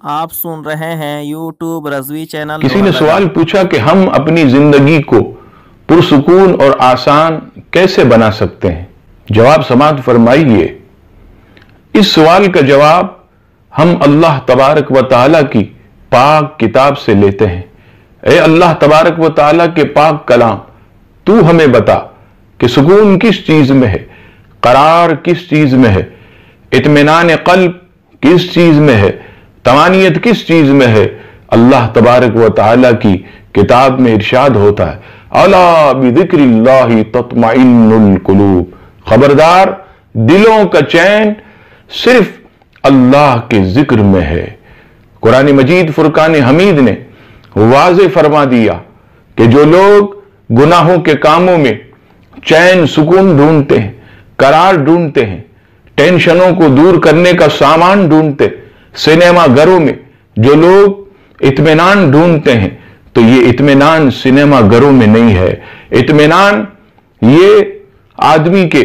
آپ سن رہے ہیں یوٹیوب رضوی چینل۔ کسی نے سوال پوچھا کہ ہم اپنی زندگی کو پرسکون اور آسان کیسے بنا سکتے ہیں؟ جواب سماعت فرمائیے۔ اس سوال کا جواب ہم اللہ تبارک و تعالیٰ کی پاک کتاب سے لیتے ہیں۔ اے اللہ تبارک و تعالیٰ کے پاک کلام، تو ہمیں بتا کہ سکون کس چیز میں ہے، قرار کس چیز میں ہے، اطمینان قلب کس چیز میں ہے، طمانینت کس چیز میں ہے۔ اللہ تبارک و تعالیٰ کی کتاب میں ارشاد ہوتا ہے، الا بذکر اللہ تطمئن القلوب، خبردار دلوں کا چین صرف اللہ کے ذکر میں ہے۔ قرآن مجید فرقان حمید نے واضح فرما دیا کہ جو لوگ گناہوں کے کاموں میں چین سکون ڈھونڈتے ہیں، قرار ڈھونڈتے ہیں، ٹینشنوں کو دور کرنے کا سامان ڈھونڈتے، سینما گھروں میں جو لوگ اطمینان ڈھونڈتے ہیں، تو یہ اطمینان سینما گھروں میں نہیں ہے۔ اطمینان یہ آدمی کے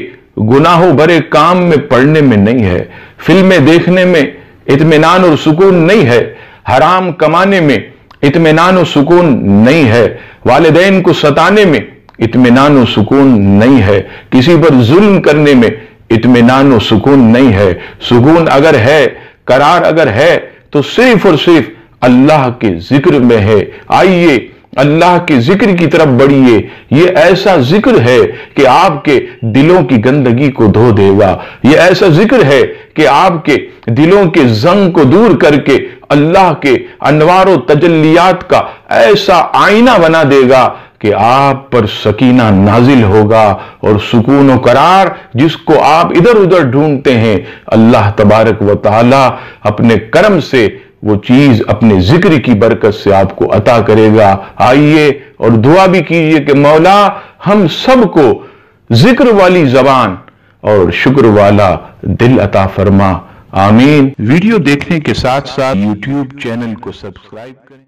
گناہوں بھرے کام میں پڑنے میں نہیں ہے، فلمیں دیکھنے میں اطمینان اور سکون نہیں ہے، حرام کمانے میں اطمینان و سکون نہیں ہے، والدین کو ستانے میں اطمینان و سکون نہیں ہے، کسی پر ظلم کرنے میں اطمینان و سکون نہیں ہے۔ سکون اگر ہے، قرار اگر ہے، تو صرف اور صرف اللہ کے ذکر میں ہے۔ آئیے اللہ کے ذکر کی طرف بڑھیے۔ یہ ایسا ذکر ہے کہ آپ کے دلوں کی گندگی کو دھو دے گا۔ یہ ایسا ذکر ہے کہ آپ کے دلوں کے زنگ کو دور کر کے اللہ کے انوار و تجلیات کا ایسا آئینہ بنا دے گا کہ آپ پر سکینہ نازل ہوگا، اور سکون و قرار جس کو آپ ادھر ادھر ڈھونڈتے ہیں، اللہ تبارک و تعالی اپنے کرم سے وہ چیز اپنے ذکر کی برکت سے آپ کو عطا کرے گا۔ آئیے اور دعا بھی کیجئے کہ مولا ہم سب کو ذکر والی زبان اور شکر والا دل عطا فرما، آمین۔ ویڈیو دیکھنے کے ساتھ ساتھ یوٹیوب چینل کو سبسکرائب کریں۔